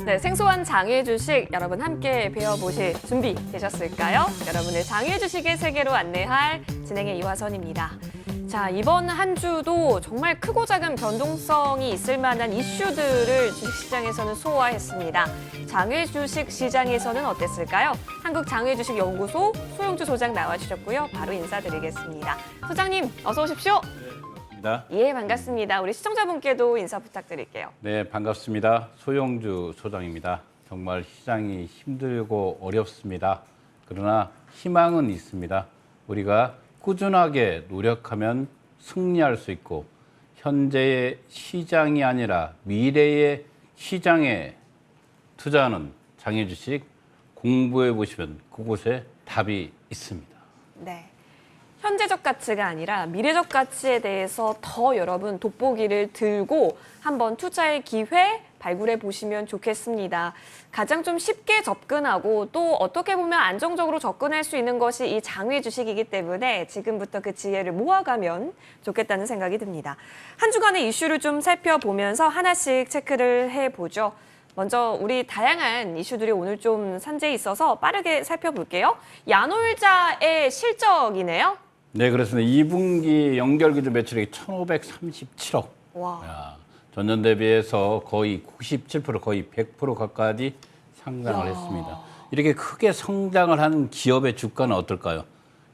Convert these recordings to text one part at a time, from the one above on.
네, 생소한 장외 주식 여러분 함께 배워보실 준비 되셨을까요? 여러분을 장외 주식의 세계로 안내할 진행의 이화선입니다. 자, 이번 한 주도 정말 크고 작은 변동성이 있을 만한 이슈들을 주식시장에서는 소화했습니다. 장외 주식 시장에서는 어땠을까요? 한국장외주식연구소 소영주 소장 나와주셨고요. 바로 인사드리겠습니다. 소장님, 어서 오십시오. 반갑습니다. 예, 반갑습니다. 우리 시청자분께도 인사 부탁드릴게요. 네, 반갑습니다. 소영주 소장입니다. 정말 시장이 힘들고 어렵습니다. 그러나 희망은 있습니다. 우리가 꾸준하게 노력하면 승리할 수 있고 현재의 시장이 아니라 미래의 시장에 투자하는 장외주식 공부해 보시면 그곳에 답이 있습니다. 네. 현재적 가치가 아니라 미래적 가치에 대해서 더 여러분 돋보기를 들고 한번 투자의 기회 발굴해 보시면 좋겠습니다. 가장 좀 쉽게 접근하고 또 어떻게 보면 안정적으로 접근할 수 있는 것이 이 장외 주식이기 때문에 지금부터 그 지혜를 모아가면 좋겠다는 생각이 듭니다. 한 주간의 이슈를 좀 살펴보면서 하나씩 체크를 해보죠. 먼저 우리 다양한 이슈들이 오늘 좀 산재에 있어서 빠르게 살펴볼게요. 야놀자의 실적이네요. 네, 그렇습니다. 2분기 연결 기준 매출액이 1,537억. 와. 전년 대비해서 거의 97%, 거의 100% 가까이 상장을 했습니다. 이렇게 크게 성장을 한 기업의 주가는 어떨까요?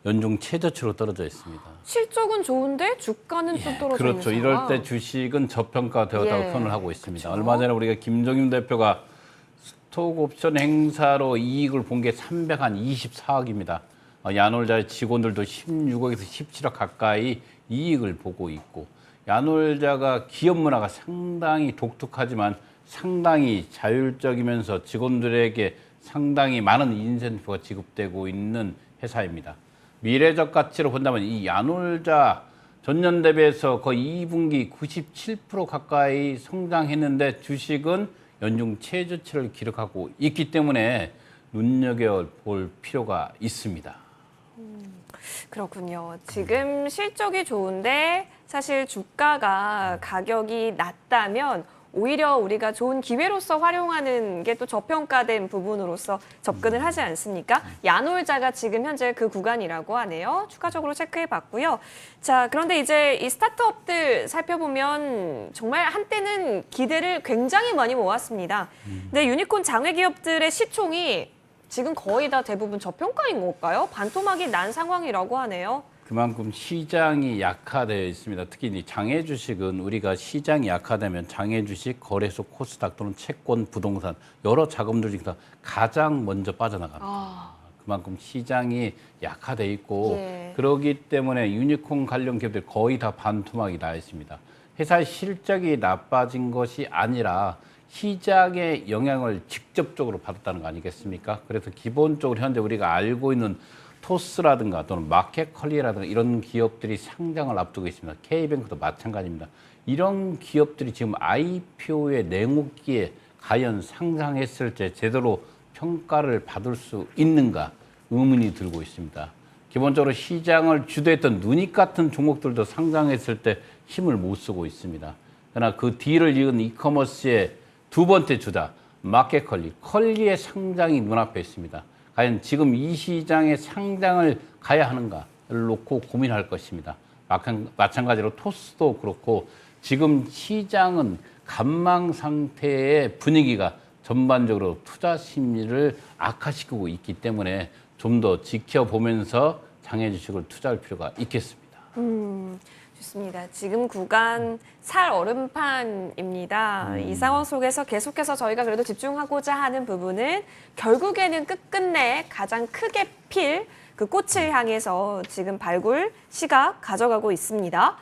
연중 최저치로 떨어져 있습니다. 실적은 좋은데 주가는 또 떨어져 그렇죠. 있는 이럴 상황. 때 주식은 저평가되었다고 표현을 하고 있습니다. 그쵸. 얼마 전에 우리가 김종인 대표가 스톡 옵션 행사로 이익을 본 게 324억입니다. 야놀자의 직원들도 16억에서 17억 가까이 이익을 보고 있고 야놀자가 기업 문화가 상당히 독특하지만 상당히 자율적이면서 직원들에게 상당히 많은 인센티브가 지급되고 있는 회사입니다. 미래적 가치로 본다면 이 야놀자 전년 대비해서 거의 2분기 97% 가까이 성장했는데 주식은 연중 최저치를 기록하고 있기 때문에 눈여겨볼 필요가 있습니다. 그렇군요. 지금 실적이 좋은데 사실 주가가 가격이 낮다면 오히려 우리가 좋은 기회로서 활용하는 게 또 저평가된 부분으로서 접근을 하지 않습니까? 야놀자가 지금 현재 그 구간이라고 하네요. 추가적으로 체크해 봤고요. 자, 그런데 이제 이 스타트업들 살펴보면 정말 한때는 기대를 굉장히 많이 모았습니다. 근데 유니콘 장외 기업들의 시총이 지금 거의 다 대부분 저평가인 걸까요? 반토막이 난 상황이라고 하네요. 그만큼 시장이 약화되어 있습니다. 특히 이 장외 주식은 우리가 시장이 약화되면 장외 주식, 거래소, 코스닥 또는 채권, 부동산 여러 자금들 중에서 가장 먼저 빠져나갑니다. 그만큼 시장이 약화되어 있고 예. 그렇기 때문에 유니콘 관련 기업들 거의 다 반토막이 나 있습니다. 회사의 실적이 나빠진 것이 아니라 시장의 영향을 직접적으로 받았다는 거 아니겠습니까? 그래서 기본적으로 현재 우리가 알고 있는 토스라든가 또는 마켓컬리라든가 이런 기업들이 상장을 앞두고 있습니다. K뱅크도 마찬가지입니다. 이런 기업들이 지금 IPO의 냉혹기에 과연 상장했을 때 제대로 평가를 받을 수 있는가 의문이 들고 있습니다. 기본적으로 시장을 주도했던 누닉 같은 종목들도 상장했을 때 힘을 못 쓰고 있습니다. 그러나 그 뒤를 이은 이커머스의 두 번째 주자 마켓컬리, 컬리의 상장이 눈앞에 있습니다. 과연 지금 이 시장에 상장을 가야 하는가를 놓고 고민할 것입니다. 마찬가지로 토스도 그렇고 지금 시장은 관망 상태의 분위기가 전반적으로 투자 심리를 악화시키고 있기 때문에 좀 더 지켜보면서 장외 주식을 투자할 필요가 있겠습니다. 좋습니다. 지금 구간 살 얼음판입니다. 이 상황 속에서 계속해서 저희가 그래도 집중하고자 하는 부분은 결국에는 끝끝내 가장 크게 필 그 꽃을 향해서 지금 발굴 시각 가져가고 있습니다.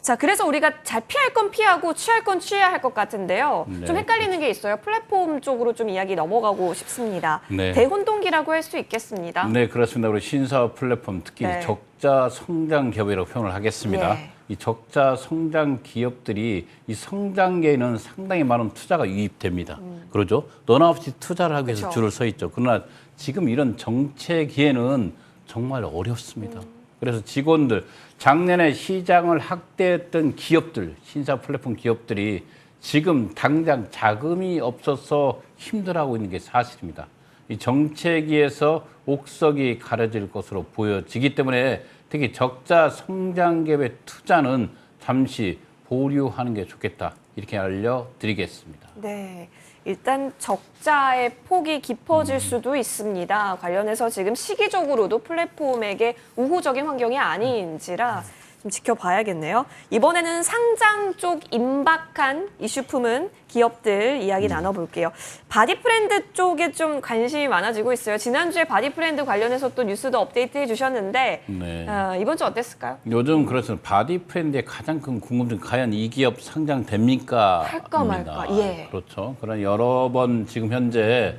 자, 그래서 우리가 잘 피할 건 피하고 취할 건 취해야 할 것 같은데요. 네. 좀 헷갈리는 게 있어요. 플랫폼 쪽으로 좀 이야기 넘어가고 싶습니다. 네. 대혼동기라고 할 수 있겠습니다. 네, 그렇습니다. 우리 신사업 플랫폼 특히 네. 적자 성장 기업이라고 표현을 하겠습니다. 예. 이 적자 성장 기업들이 이 성장계에는 상당히 많은 투자가 유입됩니다. 그러죠? 너나 없이 투자를 하기 위해서 그쵸. 줄을 서 있죠. 그러나 지금 이런 정체기에는 정말 어렵습니다. 그래서 직원들, 작년에 시장을 확대했던 기업들, 신사 플랫폼 기업들이 지금 당장 자금이 없어서 힘들어하고 있는 게 사실입니다. 이 정체기에서 옥석이 가려질 것으로 보여지기 때문에 특히 적자 성장기업의 투자는 잠시 보류하는 게 좋겠다. 이렇게 알려드리겠습니다. 네. 일단 적자의 폭이 깊어질 수도 있습니다. 관련해서 지금 시기적으로도 플랫폼에게 우호적인 환경이 아닌지라 좀 지켜봐야겠네요. 이번에는 상장 쪽 임박한 이슈 품은 기업들 이야기 나눠볼게요. 바디프렌드 쪽에 좀 관심이 많아지고 있어요. 지난주에 바디프렌드 관련해서 또 뉴스도 업데이트해 주셨는데 네. 이번 주 어땠을까요? 요즘 그래서 바디프렌드의 가장 큰 궁금증 과연 이 기업 상장됩니까? 할까 말까. 예. 그렇죠. 그런 여러 번 지금 현재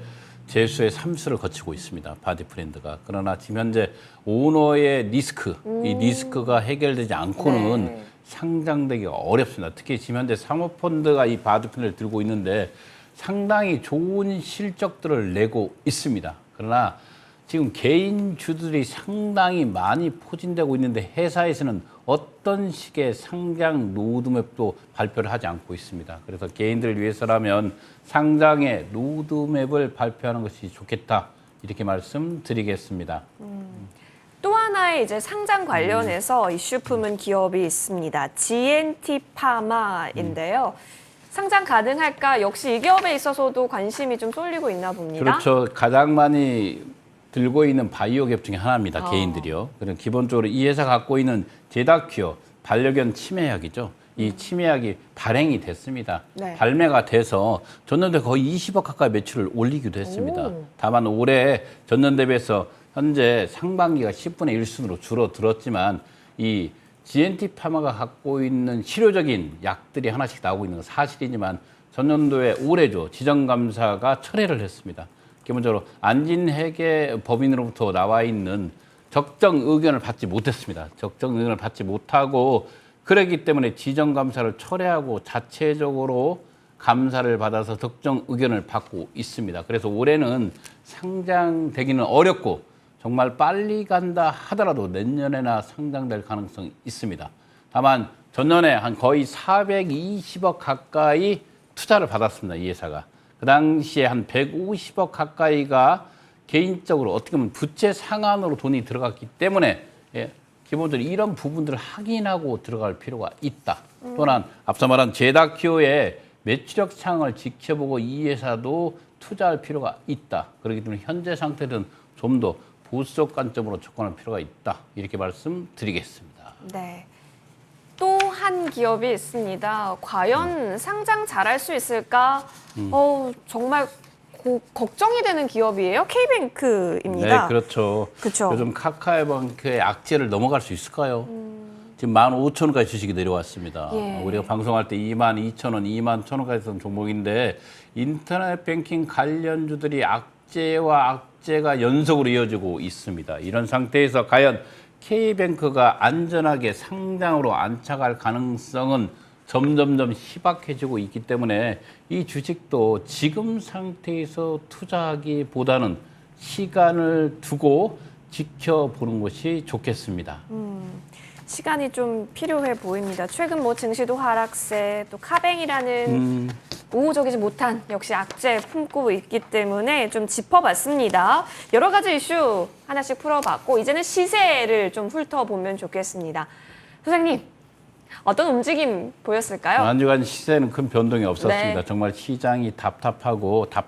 재수의 3수를 거치고 있습니다. 바디프렌드가. 그러나 지금 현재 오너의 리스크, 이 리스크가 해결되지 않고는 네. 상장되기가 어렵습니다. 특히 지금 현재 사모펀드가 이 바디프렌드를 들고 있는데 상당히 좋은 실적들을 내고 있습니다. 그러나 지금 개인주들이 상당히 많이 포진되고 있는데 회사에서는 어떤 식의 상장 로드맵도 발표를 하지 않고 있습니다. 그래서 개인들을 위해서라면 상장의 로드맵을 발표하는 것이 좋겠다. 이렇게 말씀드리겠습니다. 또 하나의 이제 상장 관련해서 이슈 품은 기업이 있습니다. GNT 파마인데요. 상장 가능할까? 역시 이 기업에 있어서도 관심이 좀 쏠리고 있나 봅니다. 그렇죠. 가장 많이 들고 있는 바이오 기업 중에 하나입니다. 개인들이요. 그럼 기본적으로 이 회사 갖고 있는 제다큐어 반려견 치매약이죠. 이 치매약이 발행이 됐습니다. 네. 발매가 돼서 전년도에 거의 20억 가까이 매출을 올리기도 했습니다. 오. 다만 올해 전년 대비해서 현재 상반기가 10분의 1순으로 줄어들었지만 이 GNT 파마가 갖고 있는 실효적인 약들이 하나씩 나오고 있는 건 사실이지만 전년도에 올해죠. 지정감사가 철회를 했습니다. 기본적으로 안진회계 법인으로부터 나와 있는 적정 의견을 받지 못했습니다. 적정 의견을 받지 못하고 그렇기 때문에 지정감사를 철회하고 자체적으로 감사를 받아서 적정 의견을 받고 있습니다. 그래서 올해는 상장되기는 어렵고 정말 빨리 간다 하더라도 내년에나 상장될 가능성이 있습니다. 다만 전년에 한 거의 420억 가까이 투자를 받았습니다. 이 회사가. 그 당시에 한 150억 가까이가 개인적으로 어떻게 보면 부채 상환으로 돈이 들어갔기 때문에 기본적으로 이런 부분들을 확인하고 들어갈 필요가 있다. 또한 앞서 말한 제다큐어의 매출력 상을 지켜보고 이 회사도 투자할 필요가 있다. 그렇기 때문에 현재 상태는 좀 더 보수적 관점으로 접근할 필요가 있다. 이렇게 말씀드리겠습니다. 네. 또 한 기업이 있습니다. 과연 상장 잘할 수 있을까? 정말 걱정이 되는 기업이에요. K뱅크입니다. 네, 그렇죠. 그렇죠. 요즘 카카오뱅크의 악재를 넘어갈 수 있을까요? 지금 15,000원까지 주식이 내려왔습니다. 예. 우리가 방송할 때 22,000원, 21,000원까지 했던 종목인데 인터넷 뱅킹 관련주들이 악재와 악재가 연속으로 이어지고 있습니다. 이런 상태에서 과연 K뱅크가 안전하게 상장으로 안착할 가능성은 점점점 희박해지고 있기 때문에 이 주식도 지금 상태에서 투자하기보다는 시간을 두고 지켜보는 것이 좋겠습니다. 시간이 좀 필요해 보입니다. 최근 뭐 증시도 하락세, 또 카뱅이라는 우호적이지 못한 역시 악재 품고 있기 때문에 좀 짚어봤습니다. 여러 가지 이슈 하나씩 풀어봤고 이제는 시세를 좀 훑어보면 좋겠습니다. 소장님, 어떤 움직임 보였을까요? 한 주간 시세는 큰 변동이 없었습니다. 네. 정말 시장이 답답합니다.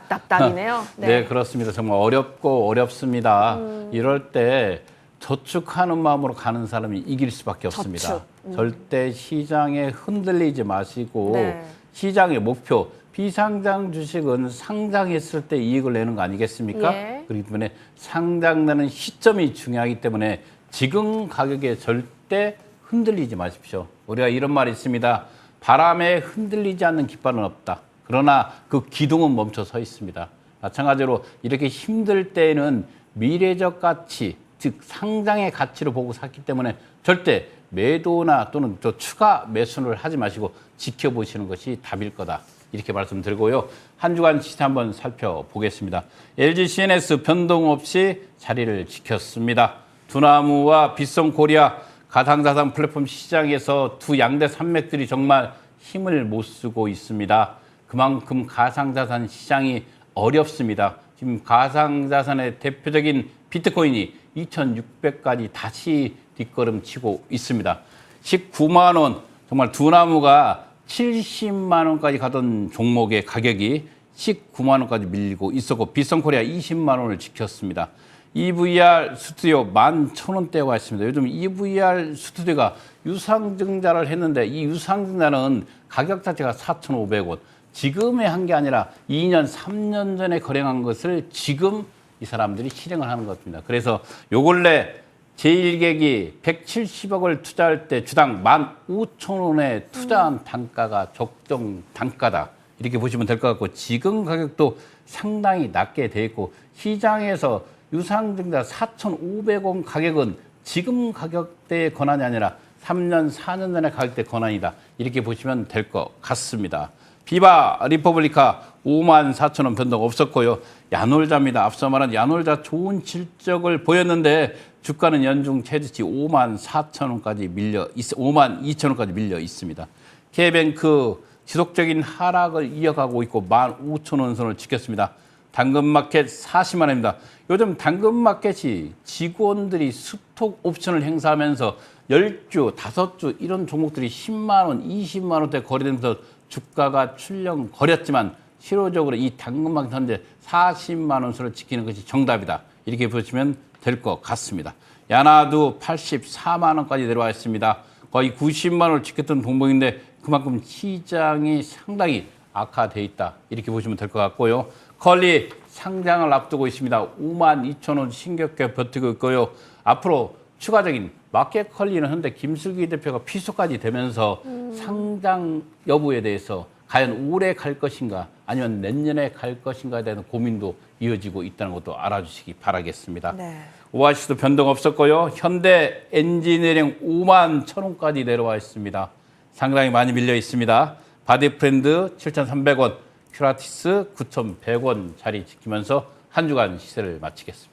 답답이네요. 네, 그렇습니다. 정말 어렵고 어렵습니다. 이럴 때 저축하는 마음으로 가는 사람이 이길 수밖에 없습니다. 저축. 절대 시장에 흔들리지 마시고 네. 시장의 목표, 비상장 주식은 상장했을 때 이익을 내는 거 아니겠습니까? 예. 그렇기 때문에 상장되는 시점이 중요하기 때문에 지금 가격에 절대 흔들리지 마십시오. 우리가 이런 말이 있습니다. 바람에 흔들리지 않는 깃발은 없다. 그러나 그 기둥은 멈춰 서 있습니다. 마찬가지로 이렇게 힘들 때에는 미래적 가치, 즉 상장의 가치를 보고 샀기 때문에 절대 매도나 또는 또 추가 매수를 하지 마시고 지켜보시는 것이 답일 거다. 이렇게 말씀드리고요. 한 주간 시세 한번 살펴보겠습니다. LG CNS 변동 없이 자리를 지켰습니다. 두나무와 빗성코리아 가상자산 플랫폼 시장에서 두 양대 산맥들이 정말 힘을 못 쓰고 있습니다. 그만큼 가상자산 시장이 어렵습니다. 지금 가상자산의 대표적인 비트코인이 2,600까지 다시 뒷걸음치고 있습니다. 19만 원, 정말 두 나무가 70만 원까지 가던 종목의 가격이 19만 원까지 밀리고 있었고 비썸코리아 20만 원을 지켰습니다. EVR 스튜디오 11,000원대가 있습니다. 요즘 EVR 스튜디오가 유상증자를 했는데 이 유상증자는 가격 자체가 4,500원. 지금의 한 게 아니라 2년, 3년 전에 거래한 것을 지금 이 사람들이 실행을 하는 겁니다. 그래서 요 근래 제1객이 170억을 투자할 때 주당 15,000원에 투자한 단가가 적정 단가다. 이렇게 보시면 될 것 같고 지금 가격도 상당히 낮게 돼 있고 시장에서 유상증자 4,500원 가격은 지금 가격대의 권한이 아니라 3년, 4년 전의 가격대 권한이다. 이렇게 보시면 될 것 같습니다. 비바 리퍼블리카 54,000원 변동 없었고요. 야놀자입니다. 앞서 말한 야놀자 좋은 실적을 보였는데 주가는 연중 최저치 54,000원까지 밀려 52,000원까지 밀려 있습니다. K뱅크 지속적인 하락을 이어가고 있고 15,000원 선을 지켰습니다. 당근마켓 40만 원입니다. 요즘 당근마켓이 직원들이 스톡 옵션을 행사하면서 10주, 5주 이런 종목들이 10만 원, 20만 원대 거래되면서 주가가 출렁거렸지만 실효적으로 이 당근마켓 현재 40만 원 선을 지키는 것이 정답이다. 이렇게 보시면 될 것 같습니다. 야나도 84만 원까지 내려와 있습니다. 거의 90만 원을 지켰던 종목인데 그만큼 시장이 상당히 악화돼 있다. 이렇게 보시면 될 것 같고요. 컬리 상장을 앞두고 있습니다. 52,000원 신격하게 버티고 있고요. 앞으로 추가적인 마켓 컬리는 현재 김슬기 대표가 피소까지 되면서 상장 여부에 대해서 과연 올해 갈 것인가 아니면 내년에 갈 것인가에 대한 고민도 이어지고 있다는 것도 알아주시기 바라겠습니다. 네. 오아시스도 변동 없었고요. 현대 엔지니어링 51,000원까지 내려와 있습니다. 상당히 많이 밀려 있습니다. 바디프렌드 7,300원, 큐라티스 9,100원 자리 지키면서 한 주간 시세를 마치겠습니다.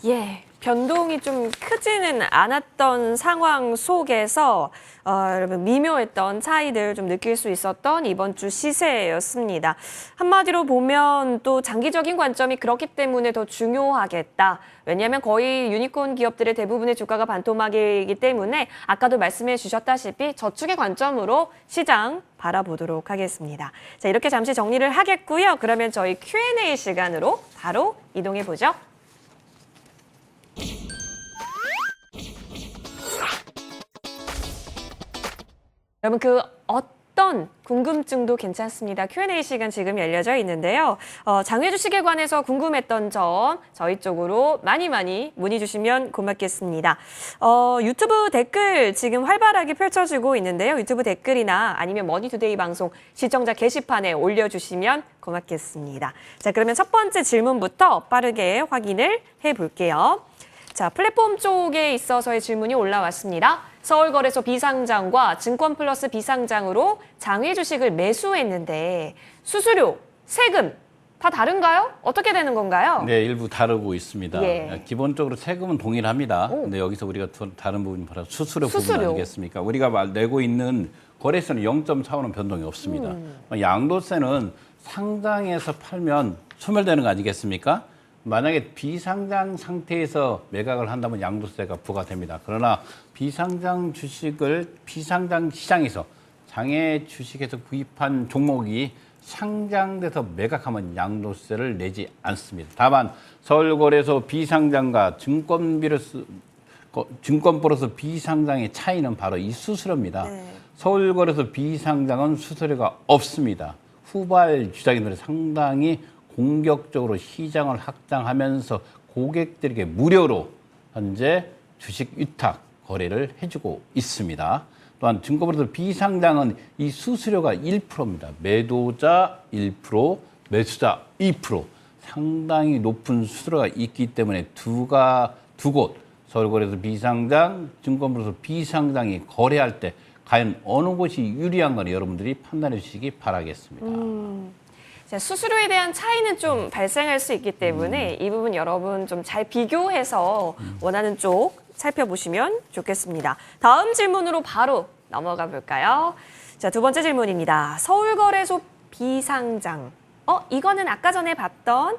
예, 변동이 좀 크지는 않았던 상황 속에서 여러분 미묘했던 차이들 좀 느낄 수 있었던 이번 주 시세였습니다. 한마디로 보면 또 장기적인 관점이 그렇기 때문에 더 중요하겠다. 왜냐하면 거의 유니콘 기업들의 대부분의 주가가 반토막이기 때문에 아까도 말씀해 주셨다시피 저축의 관점으로 시장 바라보도록 하겠습니다. 자, 이렇게 잠시 정리를 하겠고요. 그러면 저희 Q&A 시간으로 바로 이동해 보죠. 여러분 그 어떤 궁금증도 괜찮습니다. Q&A 시간 지금 열려져 있는데요. 장외 주식에 관해서 궁금했던 점 저희 쪽으로 많이 문의 주시면 고맙겠습니다. 유튜브 댓글 지금 활발하게 펼쳐지고 있는데요. 유튜브 댓글이나 아니면 머니투데이 방송 시청자 게시판에 올려주시면 고맙겠습니다. 자, 그러면 첫 번째 질문부터 빠르게 확인을 해볼게요. 자, 플랫폼 쪽에 있어서의 질문이 올라왔습니다. 서울거래소 비상장과 증권플러스 비상장으로 장외 주식을 매수했는데 수수료, 세금 다 다른가요? 어떻게 되는 건가요? 네, 일부 다르고 있습니다. 예. 기본적으로 세금은 동일합니다. 근데 여기서 우리가 다른 부분이 바로 수수료 부분 아니겠습니까? 우리가 내고 있는 거래세는 0.45는 변동이 없습니다. 양도세는 상장에서 팔면 소멸되는 거 아니겠습니까? 만약에 비상장 상태에서 매각을 한다면 양도세가 부과됩니다. 그러나 비상장 주식을 비상장 시장에서 장외 주식에서 구입한 종목이 상장돼서 매각하면 양도세를 내지 않습니다. 다만 서울거래소 비상장과 증권플러스 비상장의 차이는 바로 이 수수료입니다. 네. 서울거래소 비상장은 수수료가 없습니다. 후발 주장인들이 상당히 공격적으로 시장을 확장하면서 고객들에게 무료로 현재 주식 위탁 거래를 해주고 있습니다. 또한 증권플러스 비상장은 이 수수료가 1%입니다. 매도자 1%, 매수자 2%. 상당히 높은 수수료가 있기 때문에 두 곳, 서울거래소 비상장, 증권플러스 비상장이 거래할 때 과연 어느 곳이 유리한가 여러분들이 판단해 주시기 바라겠습니다. 자, 수수료에 대한 차이는 좀 발생할 수 있기 때문에 이 부분 여러분 좀 잘 비교해서 원하는 쪽 살펴보시면 좋겠습니다. 다음 질문으로 바로 넘어가 볼까요? 자, 두 번째 질문입니다. 서울거래소 비상장. 이거는 아까 전에 봤던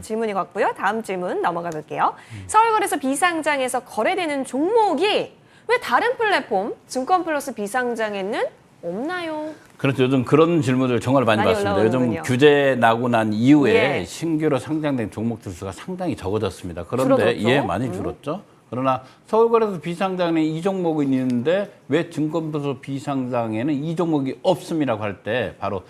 질문인 것 같고요. 다음 질문 넘어가 볼게요. 서울거래소 비상장에서 거래되는 종목이 왜 다른 플랫폼 증권플러스 비상장에는 없나요? 그렇죠. 요즘 그런 질문을 정말 많이 받습니다. 요즘 올라오는군요. 규제 나고 난 이후에 예. 신규로 상장된 종목들 수가 상당히 적어졌습니다. 그런데 줄어들었죠? 많이 줄었죠. 그러나 서울거래소 비상장에는 이 종목이 있는데 왜 증권플러스 비상장에는 이 종목이 없음이라고 할 때 바로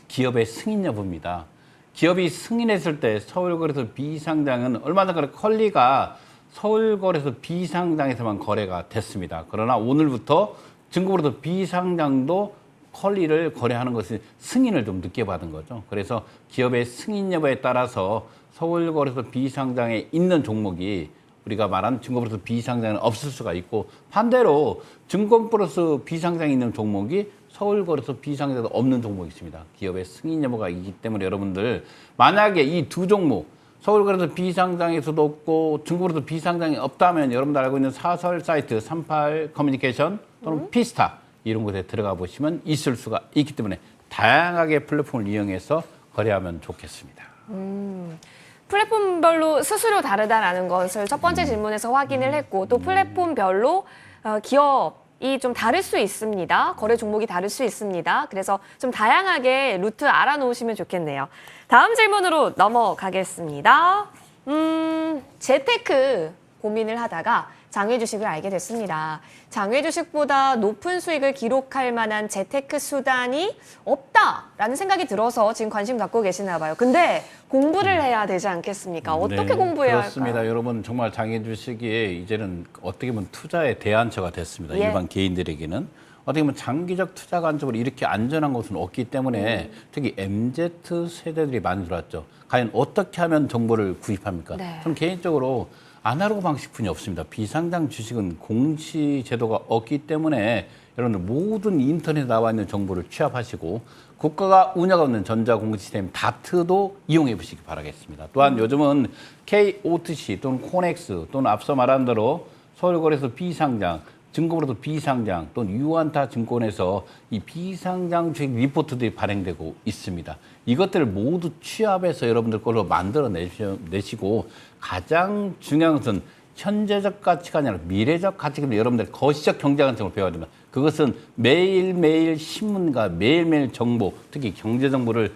기업의 승인 여부입니다. 기업이 승인했을 때 서울거래소 비상장은 얼마 전에 컬리가 서울거래소 비상장에서만 거래가 됐습니다. 그러나 오늘부터 증권거래소 비상장도 컬리를 거래하는 것이 승인을 좀 늦게 받은 거죠. 그래서 기업의 승인 여부에 따라서 서울거래소 비상장에 있는 종목이 우리가 말한 증권거래소 비상장에는 없을 수가 있고 반대로 증권플러스 비상장에 있는 종목이 서울거래소 비상장에도 없는 종목이 있습니다. 기업의 승인 여부가 있기 때문에 여러분들 만약에 이 두 종목 서울거래소 비상장에서도 없고 증권거래소 비상장이 없다면 여러분들 알고 있는 사설 사이트 38 커뮤니케이션 또는 피스타 이런 곳에 들어가 보시면 있을 수가 있기 때문에 다양하게 플랫폼을 이용해서 거래하면 좋겠습니다. 플랫폼별로 수수료 다르다라는 것을 첫 번째 질문에서 확인을 했고 또 플랫폼별로 기업이 좀 다를 수 있습니다. 거래 종목이 다를 수 있습니다. 그래서 좀 다양하게 루트 알아놓으시면 좋겠네요. 다음 질문으로 넘어가겠습니다. 재테크 고민을 하다가 장외 주식을 알게 됐습니다. 장외 주식보다 높은 수익을 기록할 만한 재테크 수단이 없다라는 생각이 들어서 지금 관심 갖고 계시나 봐요. 근데 공부를 해야 되지 않겠습니까? 어떻게 공부해야 그렇습니다. 할까요? 여러분 정말 장애 주식이 이제는 어떻게 보면 투자의 대안처가 됐습니다. 예. 일반 개인들에게는. 어떻게 보면 장기적 투자 관점으로 이렇게 안전한 것은 없기 때문에 특히 MZ 세대들이 많이 들어왔죠. 과연 어떻게 하면 정보를 구입합니까? 네. 저는 개인적으로 아날로그 방식뿐이 없습니다. 비상장 주식은 공시 제도가 없기 때문에 여러분들 모든 인터넷에 나와 있는 정보를 취합하시고 국가가 운영하고 있는 전자공시 시스템 다트도 이용해 보시기 바라겠습니다. 또한 요즘은 KOTC 또는 코넥스 또는 앞서 말한 대로 서울거래소 비상장 증권으로도 비상장 또는 유한타 증권에서 이 비상장 주식 리포트들이 발행되고 있습니다. 이것들을 모두 취합해서 여러분들 걸로 만들어 내시고 가장 중요한 것은 현재적 가치가 아니라 미래적 가치가 여러분들 거시적 경제 관점을 배워야 됩니다. 그것은 매일매일 신문과 매일매일 정보, 특히 경제 정보를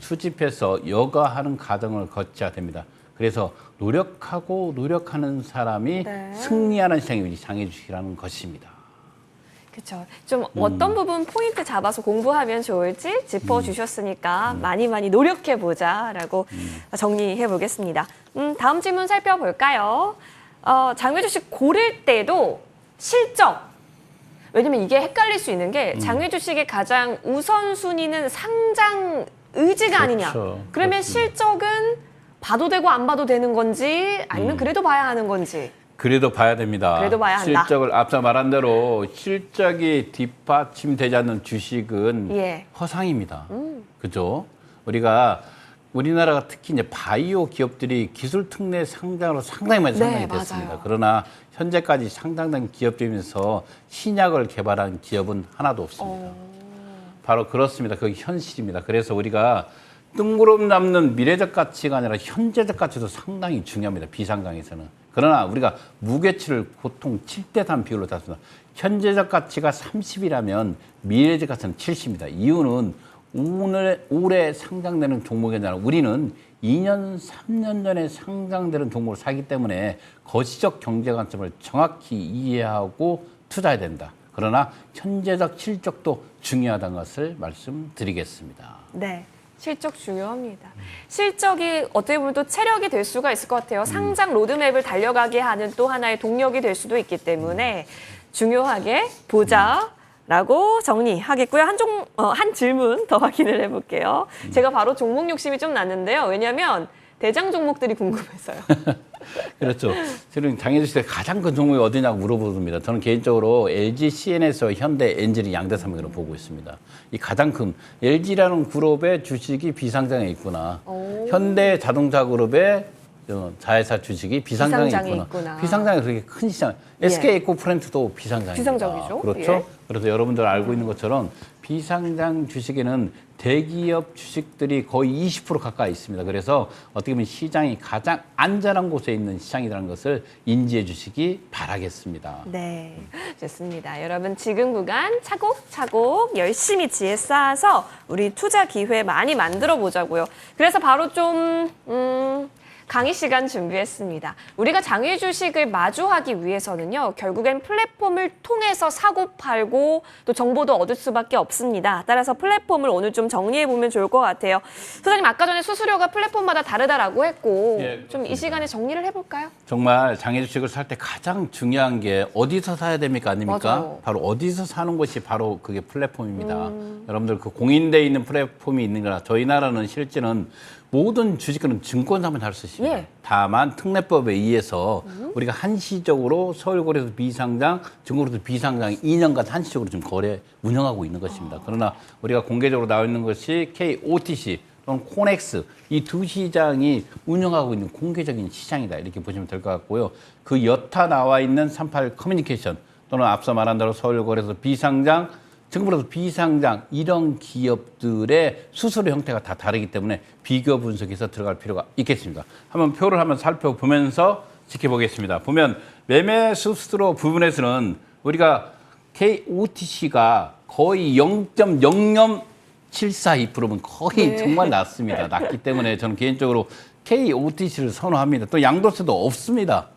수집해서 여과하는 과정을 거쳐야 됩니다. 그래서 노력하고 노력하는 사람이 네. 승리하는 시장이 장애 주식이라는 것입니다. 그렇죠. 좀 어떤 부분 포인트 잡아서 공부하면 좋을지 짚어주셨으니까 많이 노력해보자라고 정리해보겠습니다. 다음 질문 살펴볼까요? 장외 주식 고를 때도 실적. 왜냐면 이게 헷갈릴 수 있는 게 장외 주식의 가장 우선순위는 상장 의지가 아니냐. 그러면 그렇습니다. 실적은 봐도 되고 안 봐도 되는 건지 아니면 그래도 봐야 하는 건지. 그래도 봐야 됩니다. 그래도 봐야 한다. 실적을 앞서 말한 대로 실적이 뒷받침되지 않는 주식은 예. 허상입니다. 그죠? 우리나라가 특히 이제 바이오 기업들이 기술 특례 상장으로 상당히 많이 네, 상장이 됐습니다. 맞아요. 그러나 현재까지 상장된 기업들이면서 신약을 개발한 기업은 하나도 없습니다. 바로 그렇습니다. 그게 현실입니다. 그래서 우리가 뜬구름 잡는 미래적 가치가 아니라 현재적 가치도 상당히 중요합니다. 비상장에서는. 그러나 우리가 무게치를 보통 7대3 비율로 잡습니다. 현재적 가치가 30이라면 미래적 가치는 70입니다. 이유는 올해 상장되는 종목이 아니라 우리는 2년, 3년 전에 상장되는 종목을 사기 때문에 거시적 경제 관점을 정확히 이해하고 투자해야 된다. 그러나 현재적 실적도 중요하다는 것을 말씀드리겠습니다. 네. 실적 중요합니다. 실적이 어떻게 보면 또 체력이 될 수가 있을 것 같아요. 상장 로드맵을 달려가게 하는 또 하나의 동력이 될 수도 있기 때문에 중요하게 보자라고 정리하겠고요. 한 질문 더 확인을 해볼게요. 제가 바로 종목 욕심이 좀 났는데요. 왜냐하면 대장 종목들이 궁금해서요. 그렇죠. 저는 장애주식의 가장 큰 종목이 어디냐고 물어봅니다. 저는 개인적으로 LG CN에서 현대 엔진이 양대 산맥으로 보고 있습니다. 이 가장 큰 LG라는 그룹의 주식이 비상장에 있구나. 현대 자동차 그룹의 자회사 주식이 비상장에 있구나. 비상장이 그렇게 큰 시장. SK에코프렌트도 비상장입니다. 비상장이죠. 그렇죠. 예. 그래서 여러분들 알고 있는 것처럼 비상장 주식에는 대기업 주식들이 거의 20% 가까이 있습니다. 그래서 어떻게 보면 시장이 가장 안전한 곳에 있는 시장이라는 것을 인지해 주시기 바라겠습니다. 네, 좋습니다. 여러분 지금 구간 차곡차곡 열심히 지혜 쌓아서 우리 투자 기회 많이 만들어 보자고요. 그래서 바로 좀 강의 시간 준비했습니다. 우리가 장외 주식을 마주하기 위해서는요, 결국엔 플랫폼을 통해서 사고 팔고 또 정보도 얻을 수밖에 없습니다. 따라서 플랫폼을 오늘 좀 정리해 보면 좋을 것 같아요. 소장님 아까 전에 수수료가 플랫폼마다 다르다라고 했고 예, 좀 이 시간에 정리를 해볼까요? 정말 장외 주식을 살 때 가장 중요한 게 어디서 사야 됩니까? 아닙니까? 맞아요. 바로 어디서 사는 것이 바로 그게 플랫폼입니다. 여러분들 그 공인돼 있는 플랫폼이 있는 거라 저희 나라는 실제는 모든 주식은 증권사만 할 수 있습니다. 예. 다만 특례법에 의해서 우리가 한시적으로 서울거래소 비상장, 증권거래소 비상장 2년간 한시적으로 지금 운영하고 있는 것입니다. 그러나 우리가 공개적으로 나와 있는 것이 KOTC 또는 코넥스 이 두 시장이 운영하고 있는 공개적인 시장이다 이렇게 보시면 될 것 같고요. 그 여타 나와 있는 38 커뮤니케이션 또는 앞서 말한 대로 서울거래소 비상장 증권거래소 비상장 이런 기업들의 수수료 형태가 다 다르기 때문에 비교 분석해서 들어갈 필요가 있겠습니다. 한번 표를 한번 살펴보면서 지켜보겠습니다. 보면 매매 수수료 부분에서는 우리가 KOTC가 거의 0.0074%면 거의 정말 낮습니다. 낮기 때문에 저는 개인적으로 KOTC를 선호합니다. 또 양도세도 없습니다.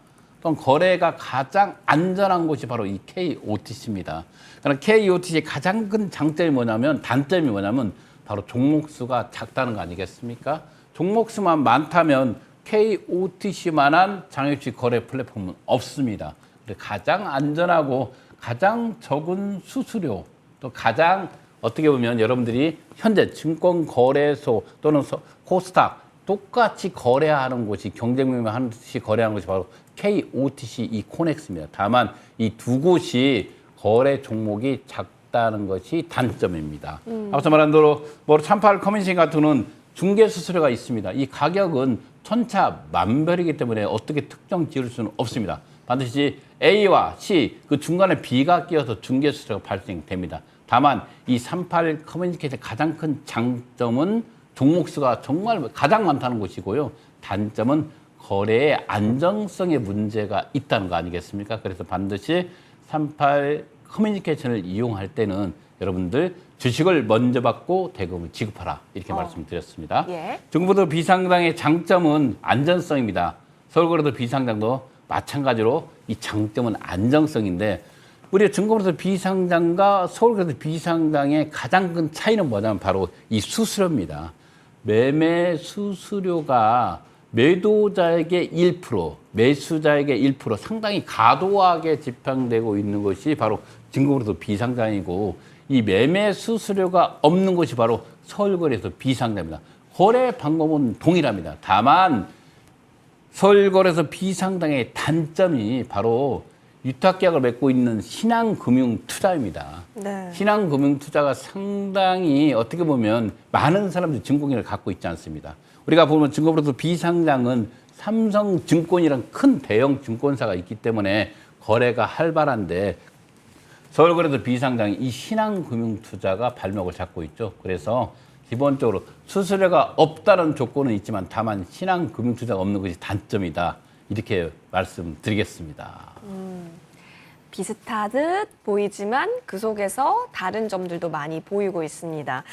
또 거래가 가장 안전한 곳이 바로 이 KOTC입니다. 그러나 KOTC의 가장 큰 장점이 뭐냐면 단점이 뭐냐면 바로 종목 수가 작다는 거 아니겠습니까? 종목 수만 많다면 KOTC만한 장외주식 거래 플랫폼은 없습니다. 가장 안전하고 가장 적은 수수료 또 가장 어떻게 보면 여러분들이 현재 증권거래소 또는 코스닥 똑같이 거래하는 곳이 경쟁률하듯이 거래하는 것이 바로 KOTC 이 코넥스입니다. 다만 이 두 곳이 거래 종목이 작다는 것이 단점입니다. 앞서 말한 대로 38 커뮤니케이션 같은 경우는 중개 수수료가 있습니다. 이 가격은 천차만별이기 때문에 어떻게 특정 지을 수는 없습니다. 반드시 A와 C 그 중간에 B가 끼어서 중개 수수료가 발생됩니다. 다만 이 38 커뮤니케이션의 가장 큰 장점은 종목 수가 정말 가장 많다는 것이고요. 단점은 거래의 안정성에 문제가 있다는 거 아니겠습니까? 그래서 반드시 38 커뮤니케이션을 이용할 때는 여러분들 주식을 먼저 받고 대금을 지급하라 이렇게 말씀드렸습니다. 예. 증권거래소 비상장의 장점은 안전성입니다. 서울거래소 비상장도 마찬가지로 이 장점은 안정성인데 우리 증권거래소 비상장과 서울거래소 비상장의 가장 큰 차이는 뭐냐면 바로 이 수수료입니다. 매매 수수료가 매도자에게 1%, 매수자에게 1% 상당히 과도하게 집행되고 있는 것이 바로 증권거래소 비상장이고 이 매매 수수료가 없는 것이 바로 서울거래소 비상장입니다. 거래 방법은 동일합니다. 다만 서울거래소 비상장의 단점이 바로 위탁계약을 맺고 있는 신한금융투자입니다. 네. 신한금융투자가 상당히 어떻게 보면 많은 사람들이 증권기를 갖고 있지 않습니다. 우리가 보면 증권거래소 비상장은 삼성증권이란 큰 대형 증권사가 있기 때문에 거래가 활발한데 서울거래소 비상장이 이 신한금융투자가 발목을 잡고 있죠. 그래서 기본적으로 수수료가 없다는 조건은 있지만 다만 신한금융투자가 없는 것이 단점이다. 이렇게 말씀드리겠습니다. 비슷하듯 보이지만 그 속에서 다른 점들도 많이 보이고 있습니다.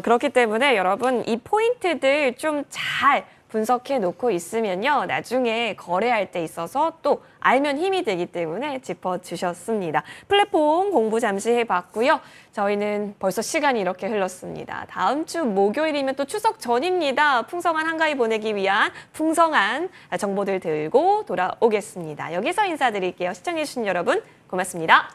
그렇기 때문에 여러분 이 포인트들 좀 잘 분석해 놓고 있으면요. 나중에 거래할 때 있어서 또 알면 힘이 되기 때문에 짚어주셨습니다. 플랫폼 공부 잠시 해봤고요. 저희는 벌써 시간이 이렇게 흘렀습니다. 다음 주 목요일이면 또 추석 전입니다. 풍성한 한가위 보내기 위한 풍성한 정보들 들고 돌아오겠습니다. 여기서 인사드릴게요. 시청해주신 여러분 고맙습니다.